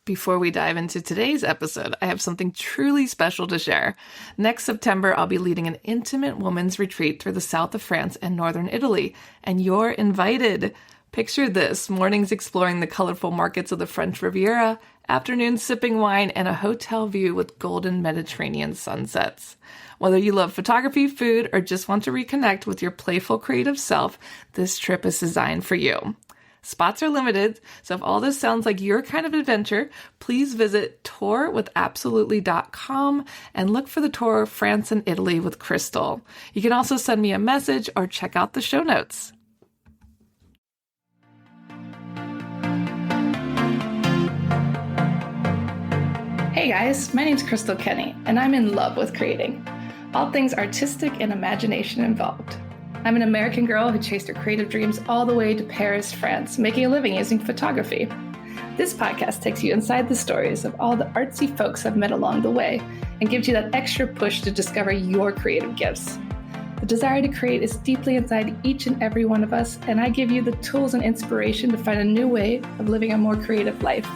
Before we dive into today's episode, I have something truly special to share. Next September, I'll be leading an intimate women's retreat through the south of France and northern Italy, and you're invited. Picture this: mornings exploring the colorful markets of the French Riviera, afternoons sipping wine, and a hotel view with golden Mediterranean sunsets. Whether you love photography, food, or just want to reconnect with your playful creative self, this trip is designed for you. Spots are limited, so if all this sounds like your kind of adventure, please visit tourwithabsolutely.com and look for the tour France and Italy with Crystal. You can also send me a message or check out the show notes. Hey guys, my name's Crystal Kenny, and I'm in love with creating. All things artistic and imagination involved. I'm an American girl who chased her creative dreams all the way to Paris, France, making a living using photography. This podcast takes you inside the stories of all the artsy folks I've met along the way and gives you that extra push to discover your creative gifts. The desire to create is deeply inside each and every one of us, and I give you the tools and inspiration to find a new way of living a more creative life.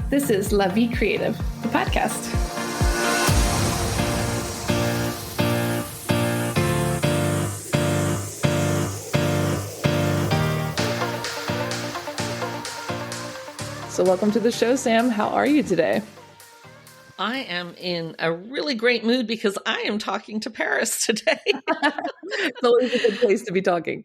This is La Vie Creative, the podcast. So welcome to the show, Sam. How are you today? I am in a really great mood because I am talking to Paris today. It's always a good place to be talking.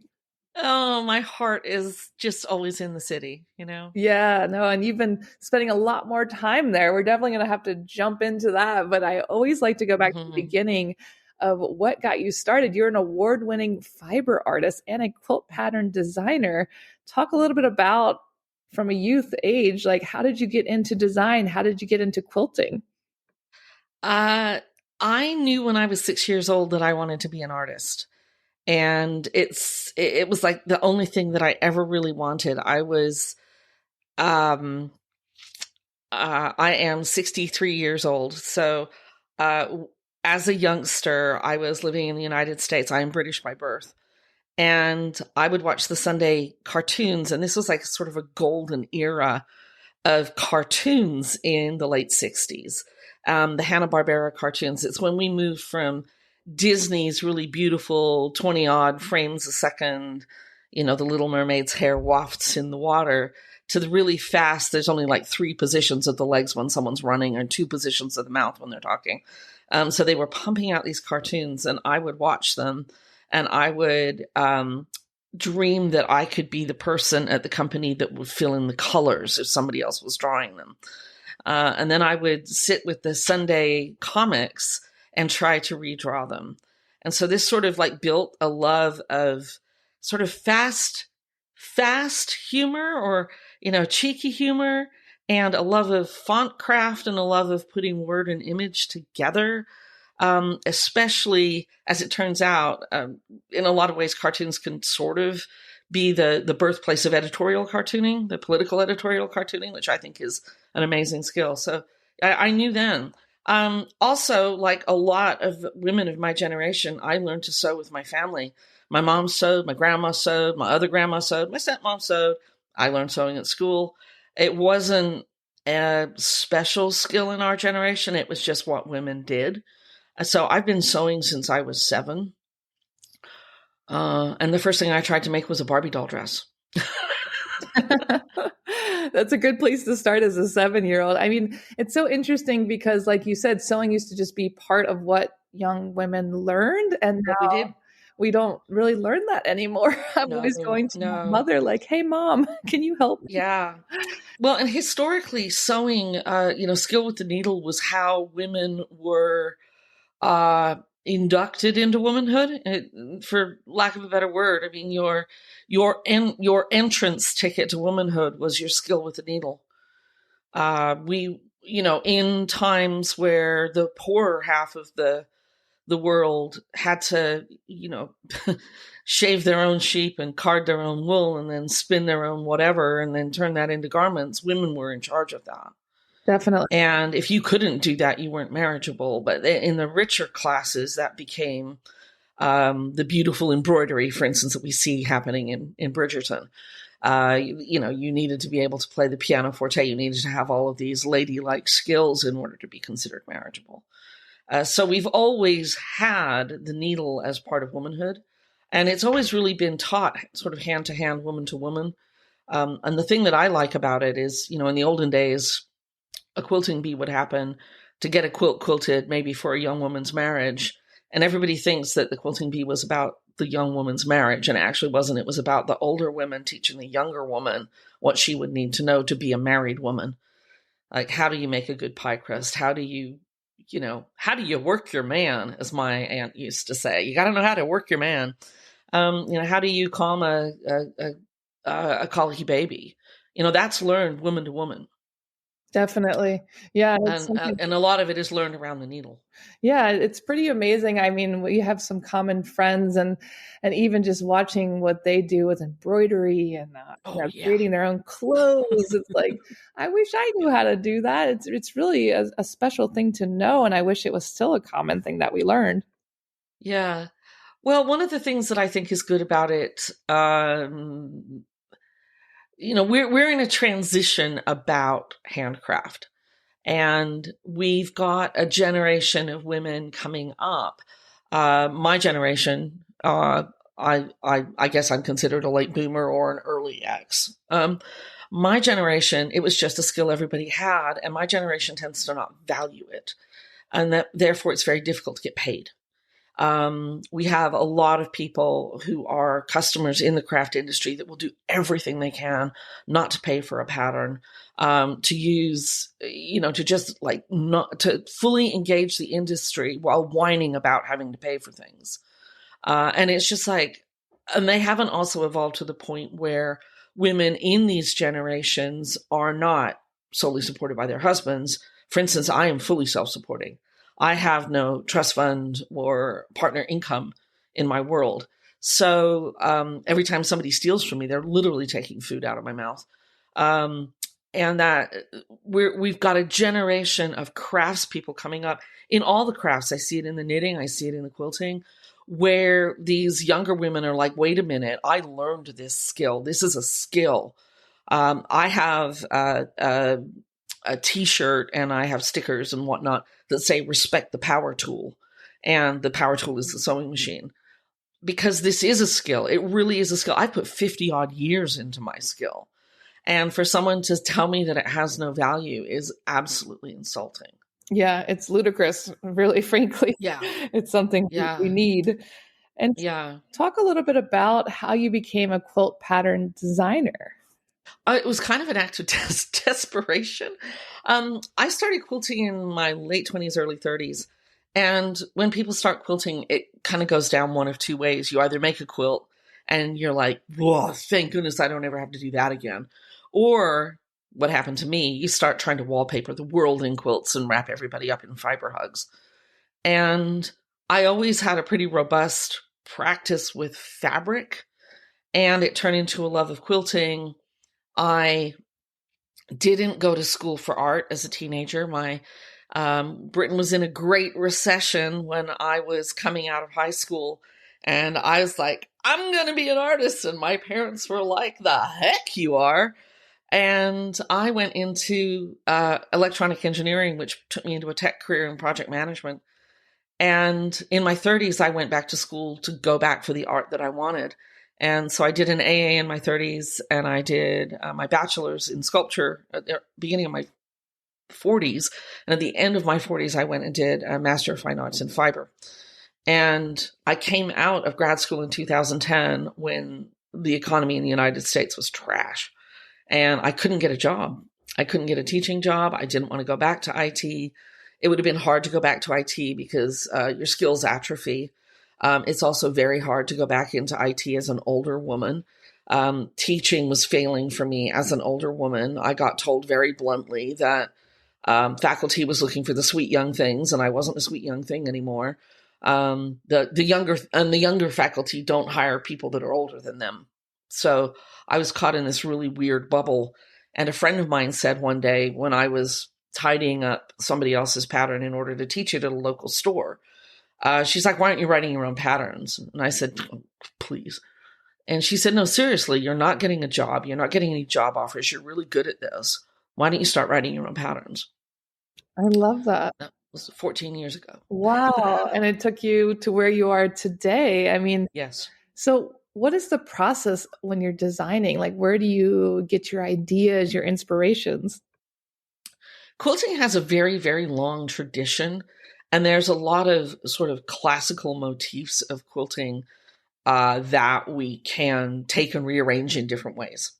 Oh, my heart is just always in the city, Yeah, no, and you've been spending a lot more time there. We're definitely going to have to jump into that, but I always like to go back to the beginning of what got you started. You're an award-winning fiber artist and a quilt pattern designer. Talk a little bit about, from a youth age, like, how did you get into design? How did you get into quilting? I knew when I was 6 years old that I wanted to be an artist. And it was like the only thing that I ever really wanted. I am 63 years old. So, as a youngster, I was living in the United States. I am British by birth. And I would watch the Sunday cartoons. And this was like sort of a golden era of cartoons in the late 60s. The Hanna-Barbera cartoons. It's when we moved from Disney's really beautiful 20 odd frames a second, the Little Mermaid's hair wafts in the water, to the really fast, there's only like 3 positions of the legs when someone's running and 2 positions of the mouth when they're talking. So they were pumping out these cartoons and I would watch them and I would dream that I could be the person at the company that would fill in the colors if somebody else was drawing them. And then I would sit with the Sunday comics and try to redraw them. And so this sort of like built a love of sort of fast humor or, cheeky humor, and a love of font craft and a love of putting word and image together. Especially as it turns out, in a lot of ways, cartoons can sort of be the birthplace of editorial cartooning, the political editorial cartooning, which I think is an amazing skill. So I knew then. Also, like a lot of women of my generation, I learned to sew with my family. My mom sewed, my grandma sewed, my other grandma sewed, my stepmom sewed. I learned sewing at school. It wasn't a special skill in our generation. It was just what women did. So I've been sewing since I was 7. And the first thing I tried to make was a Barbie doll dress. That's a good place to start as a 7-year-old. I mean, it's so interesting because, like you said, sewing used to just be part of what young women learned. And now we don't really learn that anymore. I'm always going to my mother like, hey, Mom, can you help me? Yeah. Well, and historically, sewing, skill with the needle was how women were inducted into womanhood, for lack of a better word. I mean, your entrance ticket to womanhood was your skill with the needle. In times where the poorer half of the world had to, shave their own sheep and card their own wool and then spin their own whatever and then turn that into garments, women were in charge of that. Definitely. And if you couldn't do that, you weren't marriageable. But in the richer classes, that became the beautiful embroidery, for instance, that we see happening in Bridgerton. You needed to be able to play the piano forte. You needed to have all of these ladylike skills in order to be considered marriageable. So we've always had the needle as part of womanhood. And it's always really been taught sort of hand to hand, woman to woman. And the thing that I like about it is, in the olden days, a quilting bee would happen to get a quilt quilted, maybe for a young woman's marriage. And everybody thinks that the quilting bee was about the young woman's marriage, and it actually wasn't. It was about the older women teaching the younger woman what she would need to know to be a married woman. Like, how do you make a good pie crust? How do you work your man, as my aunt used to say? You got to know how to work your man. How do you calm a colicky baby? That's learned woman to woman. Definitely. Yeah. And a lot of it is learned around the needle. Yeah, it's pretty amazing. I mean, we have some common friends, and even just watching what they do with embroidery and creating their own clothes. It's like, I wish I knew how to do that. It's really a special thing to know, and I wish it was still a common thing that we learned. Yeah. Well, one of the things that I think is good about it, we're in a transition about handcraft. And we've got a generation of women coming up. My generation, I guess I'm considered a late boomer or an early X. My generation, it was just a skill everybody had, and my generation tends to not value it, and that therefore it's very difficult to get paid. We have a lot of people who are customers in the craft industry that will do everything they can not to pay for a pattern, to use, to just not to fully engage the industry while whining about having to pay for things. And it's just and they haven't also evolved to the point where women in these generations are not solely supported by their husbands. For instance, I am fully self-supporting. I have no trust fund or partner income in my world. So every time somebody steals from me, they're literally taking food out of my mouth. And that we've got a generation of craftspeople coming up in all the crafts. I see it in the knitting. I see it in the quilting, where these younger women are like, wait a minute, I learned this skill. This is a skill. I have a t-shirt and I have stickers and whatnot that say respect the power tool. And the power tool is the sewing machine, because this is a skill. It really is a skill. I put 50 odd years into my skill. And for someone to tell me that it has no value is absolutely insulting. Yeah, it's ludicrous, really, frankly. Yeah. It's something we need. And talk a little bit about how you became a quilt pattern designer. It was kind of an act of desperation. I started quilting in my late 20s, early 30s. And when people start quilting, it kind of goes down one of two ways. You either make a quilt and you're like, whoa, thank goodness I don't ever have to do that again. Or what happened to me, you start trying to wallpaper the world in quilts and wrap everybody up in fiber hugs. And I always had a pretty robust practice with fabric, and it turned into a love of quilting. I didn't go to school for art as a teenager. Britain was in a great recession when I was coming out of high school, and I was like, I'm going to be an artist. And my parents were like, the heck you are. And I went into electronic engineering, which took me into a tech career in project management. And in my 30s, I went back to school to go back for the art that I wanted. And so I did an AA in my 30s, and I did my bachelor's in sculpture at the beginning of my 40s. And at the end of my 40s, I went and did a Master of Fine Arts in Fiber. And I came out of grad school in 2010 when the economy in the United States was trash. And I couldn't get a job. I couldn't get a teaching job. I didn't want to go back to IT. It would have been hard to go back to IT because your skills atrophy. It's also very hard to go back into IT as an older woman. Teaching was failing for me as an older woman. I got told very bluntly that faculty was looking for the sweet young things, and I wasn't a sweet young thing anymore. The younger faculty don't hire people that are older than them. So I was caught in this really weird bubble. And a friend of mine said one day, when I was tidying up somebody else's pattern in order to teach it at a local store, she's like, why aren't you writing your own patterns? And I said, oh, please. And she said, no, seriously, you're not getting a job. You're not getting any job offers. You're really good at this. Why don't you start writing your own patterns? I love that. That was 14 years ago. Wow. And it took you to where you are today. I mean, Yes. so what is the process when you're designing? Like, where do you get your ideas, your inspirations? Quilting has a very, very long tradition, and there's a lot of sort of classical motifs of quilting that we can take and rearrange in different ways.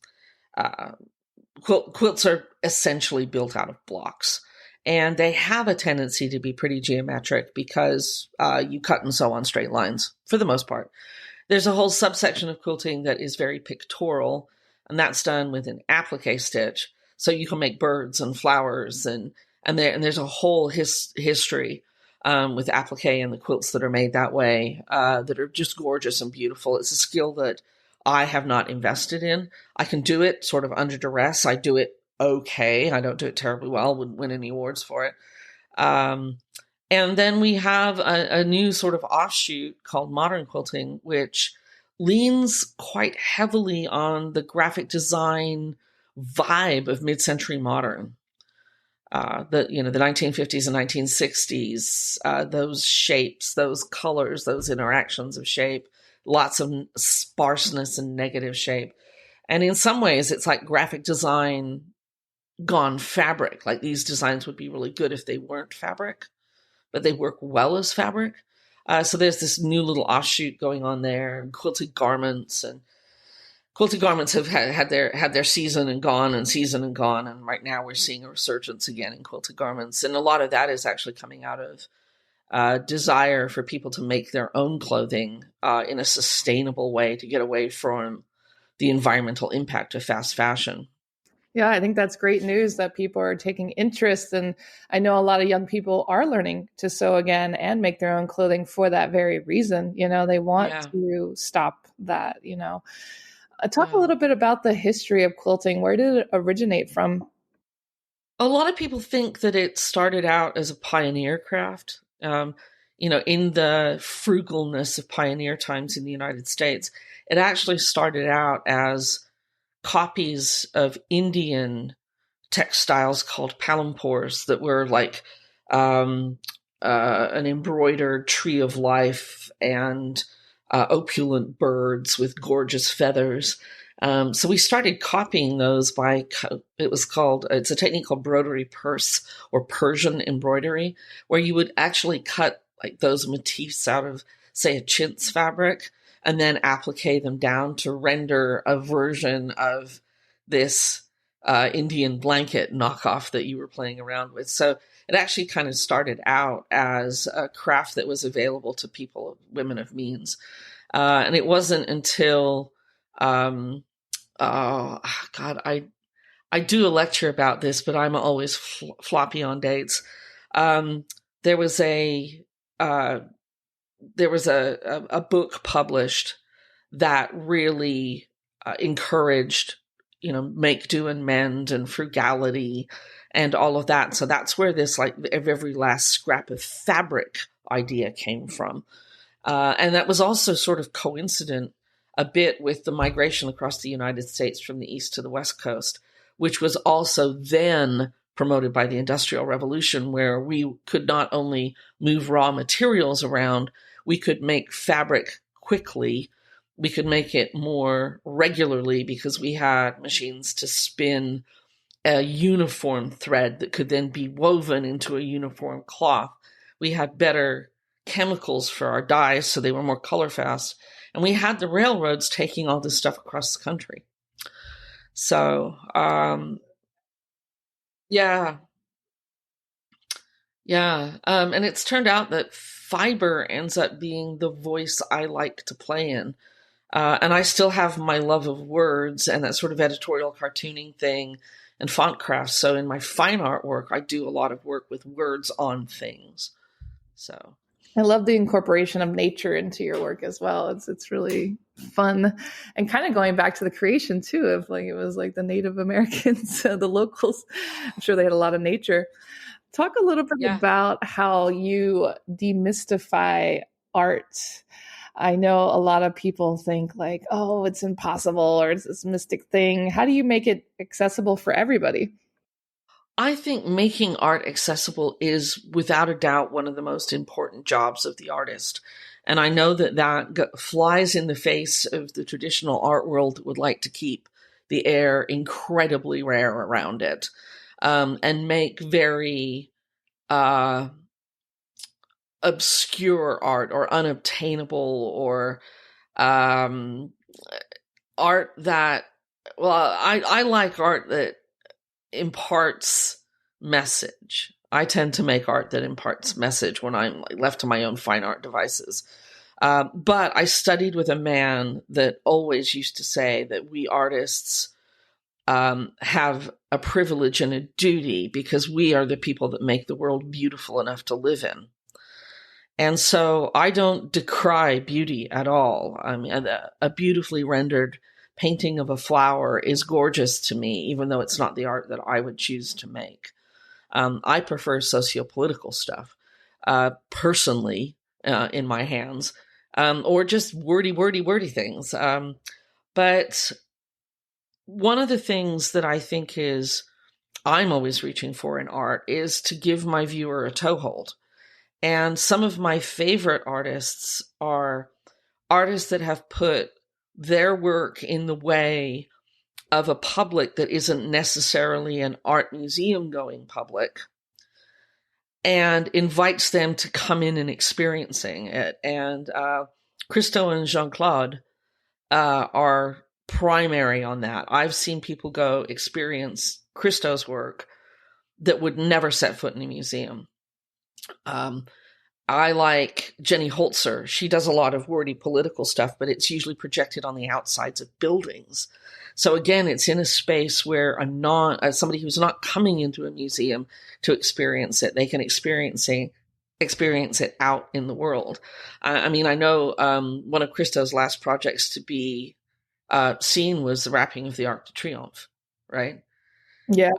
Uh, quilts are essentially built out of blocks, and they have a tendency to be pretty geometric because you cut and sew on straight lines for the most part. There's a whole subsection of quilting that is very pictorial, and that's done with an applique stitch. So you can make birds and flowers, and there's a whole history with applique and the quilts that are made that way that are just gorgeous and beautiful. It's a skill that I have not invested in. I can do it sort of under duress. I do it okay. I don't do it terribly well. Wouldn't win any awards for it. Um, and then we have a new sort of offshoot called modern quilting, which leans quite heavily on the graphic design vibe of mid-century modern. The 1950s and 1960s, those shapes, those colors, those interactions of shape, lots of sparseness and negative shape. And in some ways, it's like graphic design gone fabric. Like these designs would be really good if they weren't fabric, but they work well as fabric. So there's this new little offshoot going on there, and quilted garments have had their season and gone, and right now we're seeing a resurgence again in quilted garments, and a lot of that is actually coming out of desire for people to make their own clothing in a sustainable way to get away from the environmental impact of fast fashion. Yeah, I think that's great news that people are taking interest. And I know a lot of young people are learning to sew again and make their own clothing for that very reason. They want Yeah, to stop that. Talk a yeah. little bit about the history of quilting. Where did it originate from? A lot of people think that it started out as a pioneer craft. In the frugalness of pioneer times in the United States, it actually started out as copies of Indian textiles called palampors that were like an embroidered tree of life and opulent birds with gorgeous feathers. So we started copying those it's a technique called broderie perse or Persian embroidery, where you would actually cut like those motifs out of, say, a chintz fabric and then applique them down to render a version of this Indian blanket knockoff that you were playing around with. So it actually kind of started out as a craft that was available to people, women of means. And it wasn't until, oh God, I do a lecture about this, but I'm always floppy on dates. Um, there was a uh, a book published that really encouraged, make, do, and mend, and frugality, and all of that. So that's where this like every last scrap of fabric idea came from, and that was also sort of coincident a bit with the migration across the United States from the east to the west coast, which was also then promoted by the Industrial Revolution, where we could not only move raw materials around, we could make fabric quickly. We could make it more regularly because we had machines to spin a uniform thread that could then be woven into a uniform cloth. We had better chemicals for our dyes, so they were more color fast. And we had the railroads taking all this stuff across the country. So, yeah, yeah. And it's turned out that fiber ends up being the voice I like to play in. And I still have my love of words and that sort of editorial cartooning thing and font crafts. So in my fine art work, I do a lot of work with words on things. So I love the incorporation of nature into your work as well. It's really fun, and kind of going back to the creation too. Of like it was like the Native Americans, the locals. I'm sure they had a lot of nature. Talk a little bit yeah. about how you demystify art. I know a lot of people think like, oh, it's impossible or it's this mystic thing. How do you make it accessible for everybody? I think making art accessible is without a doubt one of the most important jobs of the artist. And I know that flies in the face of the traditional art world that would like to keep the air incredibly rare around it, and make very obscure art or unobtainable or um, art that, well, I like art that imparts message. I tend to make art that imparts message when I'm left to my own fine art devices. But I studied with a man that always used to say that we artists have a privilege and a duty because we are the people that make the world beautiful enough to live in. And so I don't decry beauty at all. I mean, a beautifully rendered painting of a flower is gorgeous to me, even though it's not the art that I would choose to make. I prefer sociopolitical stuff, personally, in my hands, or just wordy things. But one of the things that I think I'm always reaching for in art is to give my viewer a toehold. And some of my favorite artists are artists that have put their work in the way of a public that isn't necessarily an art museum going public and invites them to come in and experiencing it. And Christo and Jean-Claude are primary on that. I've seen people go experience Christo's work that would never set foot in a museum. I like Jenny Holzer. She does a lot of wordy political stuff, but it's usually projected on the outsides of buildings. So again, it's in a space where somebody who's not coming into a museum to experience it, they can experience it out in the world. I mean, I know one of Christo's last projects to be seen was the wrapping of the Arc de Triomphe, right? Yeah,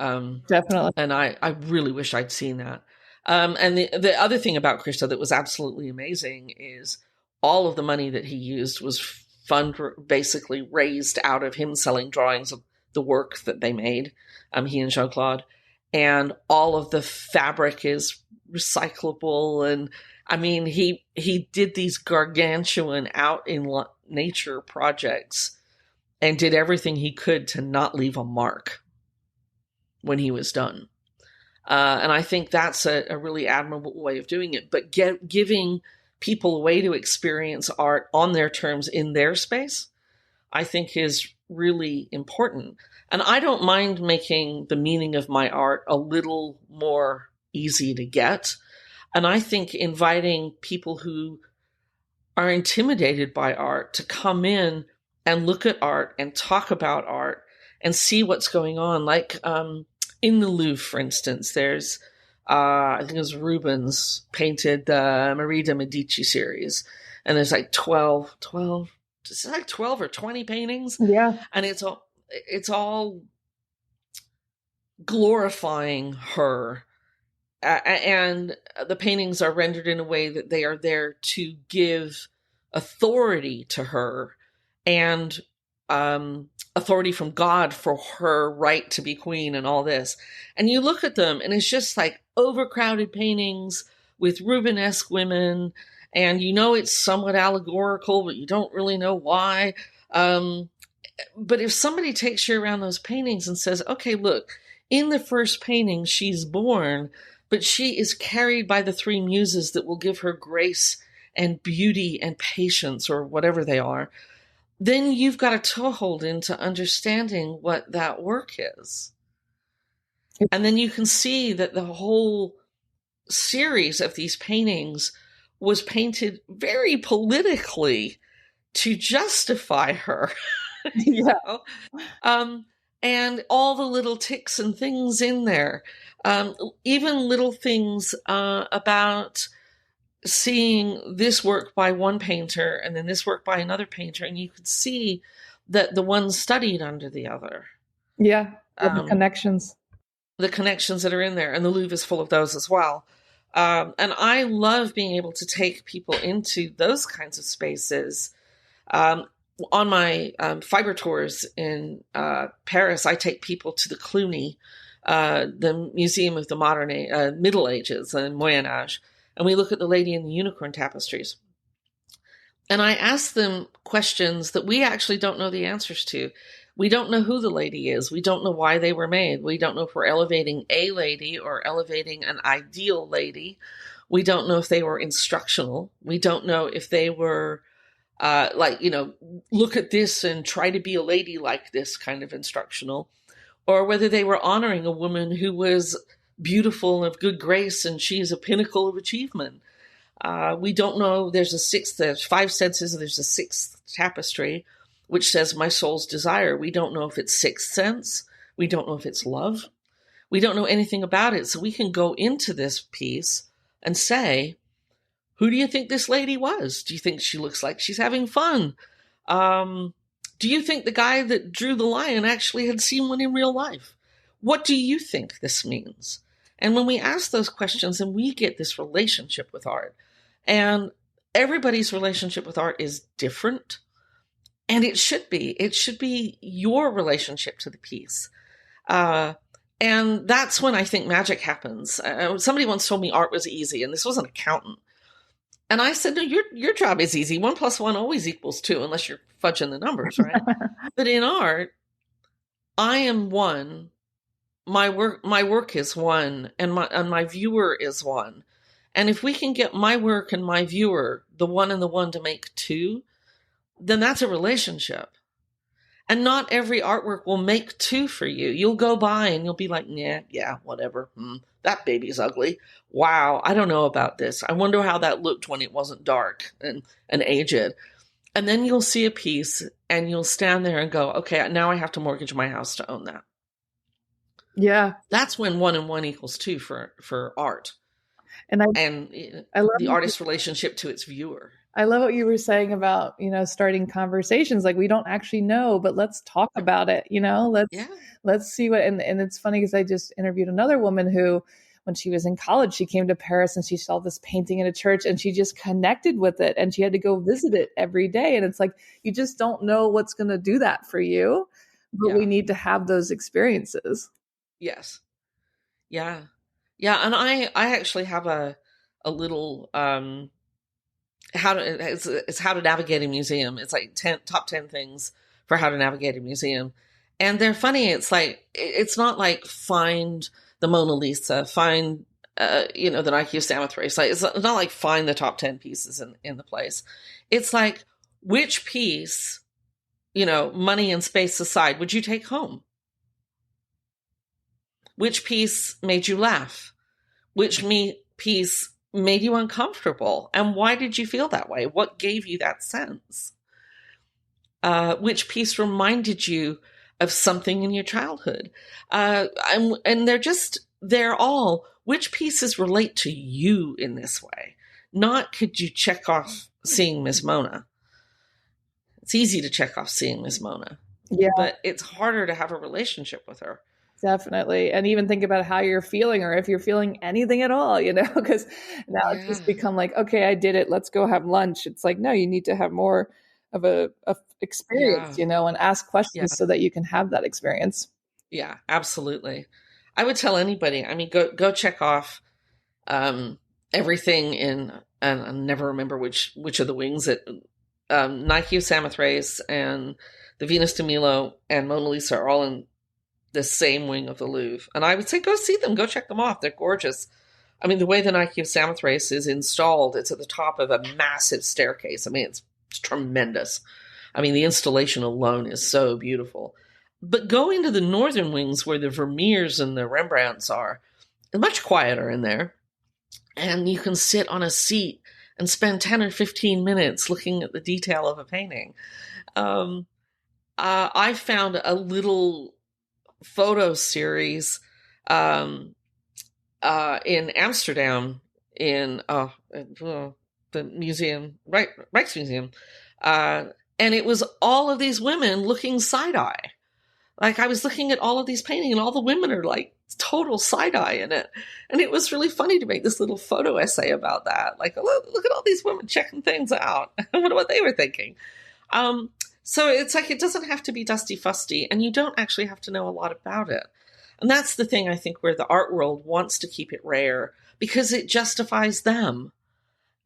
definitely. And I really wish I'd seen that. And the other thing about Christo that was absolutely amazing is all of the money that he used was basically raised out of him selling drawings of the work that they made, he and Jean-Claude. And all of the fabric is recyclable. And I mean, he did these gargantuan out in nature projects and did everything he could to not leave a mark when he was done. And I think that's a really admirable way of doing it. But giving people a way to experience art on their terms in their space, I think is really important. And I don't mind making the meaning of my art a little more easy to get. And I think inviting people who are intimidated by art to come in and look at art and talk about art and see what's going on. Like, in the Louvre, for instance, there's, I think it was Rubens painted the Marie de Medici series. And there's like 12 or 20 paintings. Yeah. And it's all glorifying her. And the paintings are rendered in a way that they are there to give authority to her and authority from God for her right to be queen and all this. And you look at them and it's just like overcrowded paintings with Rubenesque women. And you know it's somewhat allegorical, but you don't really know why. But if somebody takes you around those paintings and says, okay, look, in the first painting, she's born, but she is carried by the three muses that will give her grace and beauty and patience, or whatever they are, then you've got a toehold into understanding what that work is. And then you can see that the whole series of these paintings was painted very politically to justify her. Yeah. And all the little ticks and things in there, even little things about seeing this work by one painter and then this work by another painter, and you could see that the one studied under the other. Yeah, the connections. The connections that are in there, and the Louvre is full of those as well. And I love being able to take people into those kinds of spaces. Um, on my fiber tours in Paris, I take people to the Cluny, the Museum of the Middle Ages and Moyen Age, and we look at the Lady and the Unicorn tapestries. And I ask them questions that we actually don't know the answers to. We don't know who the lady is. We don't know why they were made. We don't know if we're elevating a lady or elevating an ideal lady. We don't know if they were instructional. We don't know if they were look at this and try to be a lady like this kind of instructional, or whether they were honoring a woman who was beautiful and of good grace and she's a pinnacle of achievement. We don't know. There's 5 senses. There's a 6th tapestry, which says my soul's desire. We don't know if it's 6th sense. We don't know if it's love. We don't know anything about it. So we can go into this piece and say, who do you think this lady was? Do you think she looks like she's having fun? Do you think the guy that drew the lion actually had seen one in real life? What do you think this means? And when we ask those questions, then we get this relationship with art. And everybody's relationship with art is different. And it should be. It should be your relationship to the piece. And that's when I think magic happens. Somebody once told me art was easy, and this was an accountant. And I said, no, your job is easy. 1 + 1 always equals 2, unless you're fudging the numbers, right? But in art, I am one. My work is one, and my viewer is one. And if we can get my work and my viewer, the one and the one, to make 2, then that's a relationship. And not every artwork will make 2 for you. You'll go by and you'll be like, yeah, whatever. That baby's ugly. Wow, I don't know about this. I wonder how that looked when it wasn't dark and aged. And then you'll see a piece and you'll stand there and go, okay, now I have to mortgage my house to own that. Yeah. That's when 1 and 1 equals 2 for art. And I love the artist's relationship to its viewer. I love what you were saying about, starting conversations. Like, we don't actually know, but let's talk about it. Let's see what, and it's funny because I just interviewed another woman who, when she was in college, she came to Paris and she saw this painting in a church and she just connected with it and she had to go visit it every day. And it's like, you just don't know what's going to do that for you, but we need to have those experiences. Yes. Yeah. Yeah. And I actually have a little, it's how to navigate a museum. It's like top 10 things for how to navigate a museum. And they're funny. It's like, it's not like find the Mona Lisa, find, the Nike of Samothrace race. Like, it's not like find the top 10 pieces in the place. It's like, which piece, money and space aside, would you take home? Which piece made you laugh? Which piece made you uncomfortable? And why did you feel that way? What gave you that sense? Which piece reminded you of something in your childhood? And they're all, which pieces relate to you in this way? Not could you check off seeing Miss Mona? It's easy to check off seeing Miss Mona. Yeah. But it's harder to have a relationship with her. Definitely. And even think about how you're feeling, or if you're feeling anything at all, because now it's just become like, okay, I did it. Let's go have lunch. It's like, no, you need to have more of a experience, and ask questions so that you can have that experience. Yeah, absolutely. I would tell anybody, go check off everything in, and I never remember which of the wings that Nike of Samothrace and the Venus de Milo and Mona Lisa are all in the same wing of the Louvre. And I would say, go see them, go check them off. They're gorgeous. The way the Nike of Samothrace is installed, it's at the top of a massive staircase. It's tremendous. The installation alone is so beautiful. But go into the northern wings where the Vermeers and the Rembrandts are. It's much quieter in there. And you can sit on a seat and spend 10 or 15 minutes looking at the detail of a painting. I found a little photo series in Amsterdam in the museum, Rijksmuseum, and it was all of these women looking side-eye. Like, I was looking at all of these paintings and all the women are like total side eye in it. And it was really funny to make this little photo essay about that. Like, look at all these women checking things out. I wonder what they were thinking. Um, so it's like, it doesn't have to be dusty fusty, and you don't actually have to know a lot about it. And that's the thing, I think, where the art world wants to keep it rare because it justifies them.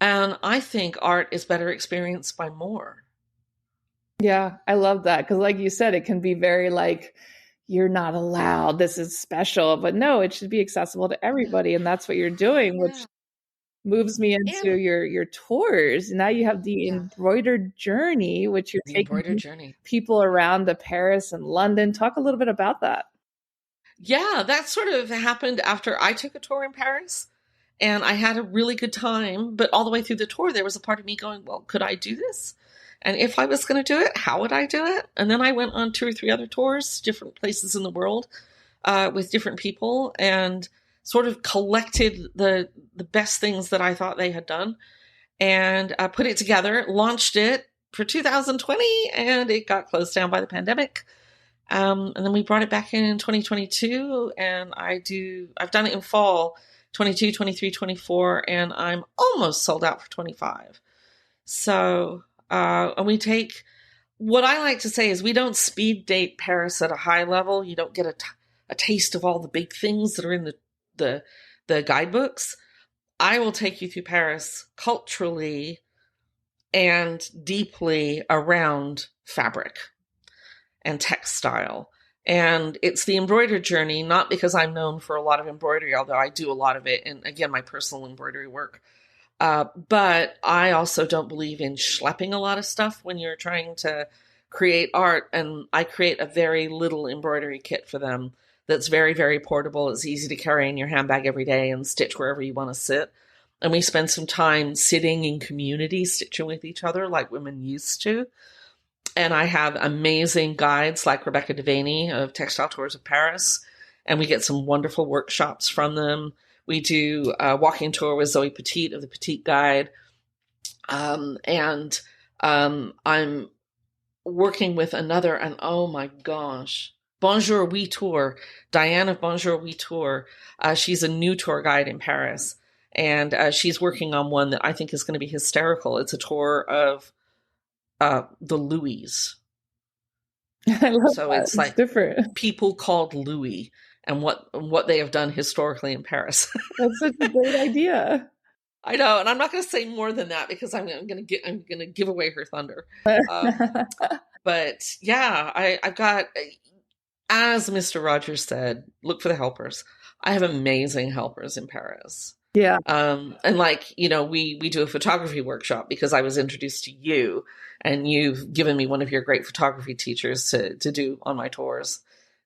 And I think art is better experienced by more. Yeah, I love that because, like you said, it can be very like, you're not allowed, this is special. But no, it should be accessible to Yeah. everybody. And that's what you're doing, which Yeah. moves me into And your tours. Now you have the yeah, embroidered journey, which you're the embroidered taking journey. people around to Paris and London. Talk a little bit about that. Yeah, that sort of happened after I took a tour in Paris, and I had a really good time. But all the way through the tour, there was a part of me going, well, could I do this? And if I was going to do it, how would I do it? And then I went on 2 or 3 other tours, different places in the world, with different people, and sort of collected the best things that I thought they had done, and put it together, launched it for 2020, and it got closed down by the pandemic. And then we brought it back in 2022, and I've done it in fall 22, 23, 24, and I'm almost sold out for 25. So, and we take, what I like to say is we don't speed date Paris at a high level. You don't get a taste of all the big things that are in the guidebooks. I will take you through Paris culturally and deeply around fabric and textile. And it's the embroidered journey, not because I'm known for a lot of embroidery, although I do a lot of it. And again, my personal embroidery work. But I also don't believe in schlepping a lot of stuff when you're trying to create art. And I create a very little embroidery kit for them that's very, very portable. It's easy to carry in your handbag every day and stitch wherever you want to sit. And we spend some time sitting in community, stitching with each other like women used to. And I have amazing guides like Rebecca Devaney of Textile Tours of Paris. And we get some wonderful workshops from them. We do a walking tour with Zoe Petit of the Petite Guide. I'm working with another, and oh my gosh, Bonjour Oui Tour, Diane of Bonjour Oui Tour. She's a new tour guide in Paris. And she's working on one that I think is going to be hysterical. It's a tour of the Louis. I love So that. it's It's like different. people called Louis and what they have done historically in Paris. That's such a great idea. I know, and I'm not going to say more than that because I'm going to give away her thunder. But yeah, I've got, as Mr. Rogers said, look for the helpers. I have amazing helpers in Paris. Yeah. And like, we do a photography workshop because I was introduced to you, and you've given me one of your great photography teachers to do on my tours.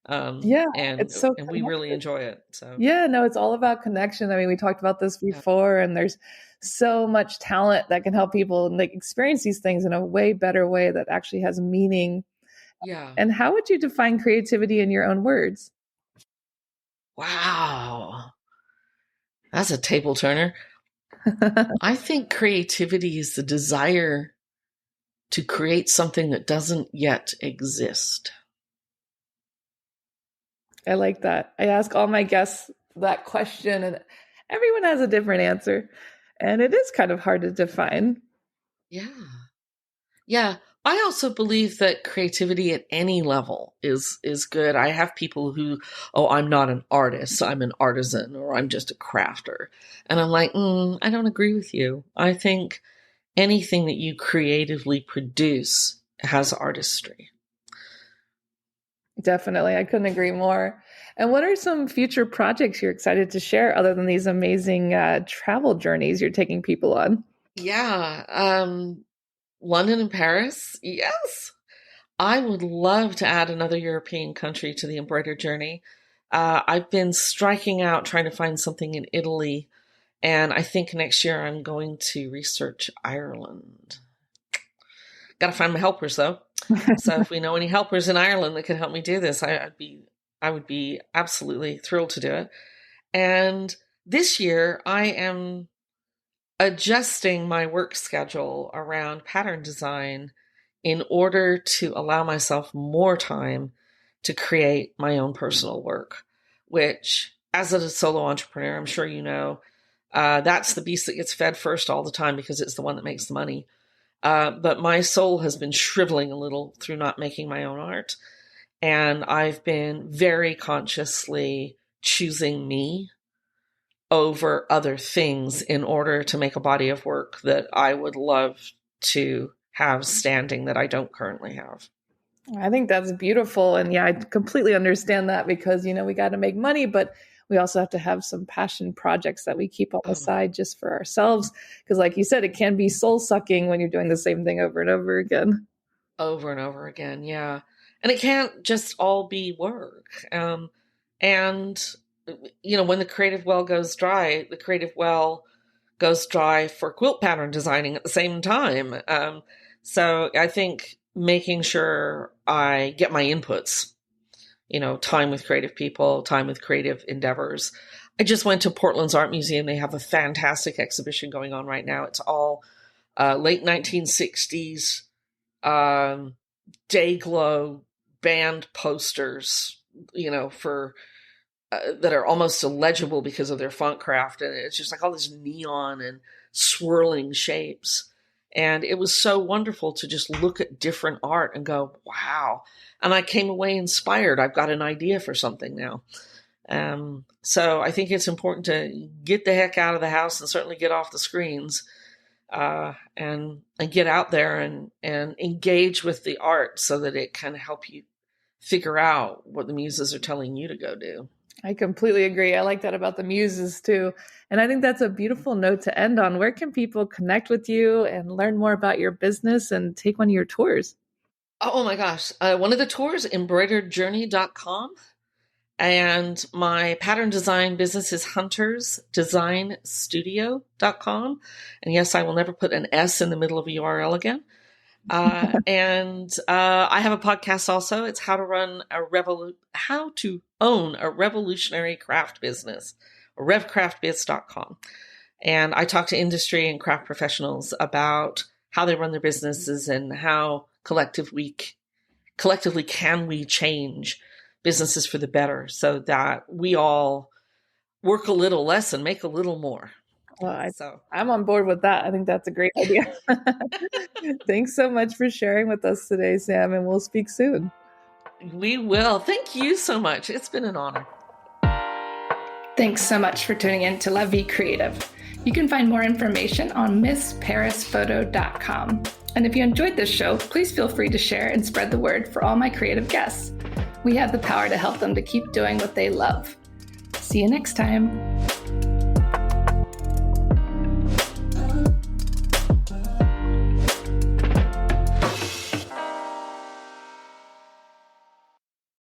Yeah. And It's so we really connected. enjoy it. So Yeah, no, it's all about connection. I mean, we talked about this yeah, before, and there's so much talent that can help people like experience these things in a way better way that actually has meaning. yeah. And how would you define creativity in your own words? Wow, that's a table turner. I think creativity is the desire to create something that doesn't yet exist. I like that. I ask all my guests that question, and everyone has a different answer. And it is kind of hard to define. Yeah. Yeah. I also believe that creativity at any level is good. I have people who, oh, I'm not an artist, I'm an artisan, or I'm just a crafter. And I'm like, I don't agree with you. I think anything that you creatively produce has artistry. Definitely. I couldn't agree more. And what are some future projects you're excited to share other than these amazing travel journeys you're taking people on? Yeah. London and Paris. Yes. I would love to add another European country to the embroidered journey. I've been striking out trying to find something in Italy, and I think next year I'm going to research Ireland. Got to find my helpers though. So if we know any helpers in Ireland that can help me do this, I would be absolutely thrilled to do it. And this year I am adjusting my work schedule around pattern design in order to allow myself more time to create my own personal work, which as a solo entrepreneur, I'm sure you know, that's the beast that gets fed first all the time because it's the one that makes the money. But my soul has been shriveling a little through not making my own art. And I've been very consciously choosing me over other things in order to make a body of work that I would love to have standing that I don't currently have. I think that's beautiful. And yeah, I completely understand that because, we got to make money, but we also have to have some passion projects that we keep on the side just for ourselves. Because like you said, it can be soul sucking when you're doing the same thing over and over again. Over and over again, yeah. And it can't just all be work. And, when the creative well goes dry, the creative well goes dry for quilt pattern designing at the same time. So I think making sure I get my inputs, time with creative people, time with creative endeavors. I just went to Portland's Art Museum. They have a fantastic exhibition going on right now. It's all late 1960s day glow band posters, for that are almost illegible because of their font craft. And it's just like all this neon and swirling shapes. And it was so wonderful to just look at different art and go, wow. And I came away inspired. I've got an idea for something now. So I think it's important to get the heck out of the house and certainly get off the screens, and get out there and engage with the art so that it can help you figure out what the muses are telling you to go do. I completely agree. I like that about the muses too. And I think that's a beautiful note to end on. Where can people connect with you and learn more about your business and take one of your tours? Oh my gosh. One of the tours, embroideredjourney.com. And my pattern design business is huntersdesignstudio.com. And yes, I will never put an S in the middle of a URL again. And I have a podcast also. It's how to own a revolutionary craft business, revcraftbiz.com. And I talk to industry and craft professionals about how they run their businesses and how collectively can we change businesses for the better so that we all work a little less and make a little more. Well, I'm on board with that. I think that's a great idea. Thanks so much for sharing with us today, Sam, and we'll speak soon. We will. Thank you so much. It's been an honor. Thanks so much for tuning in to La Vie Creative. You can find more information on MissParisPhoto.com. And if you enjoyed this show, please feel free to share and spread the word for all my creative guests. We have the power to help them to keep doing what they love. See you next time.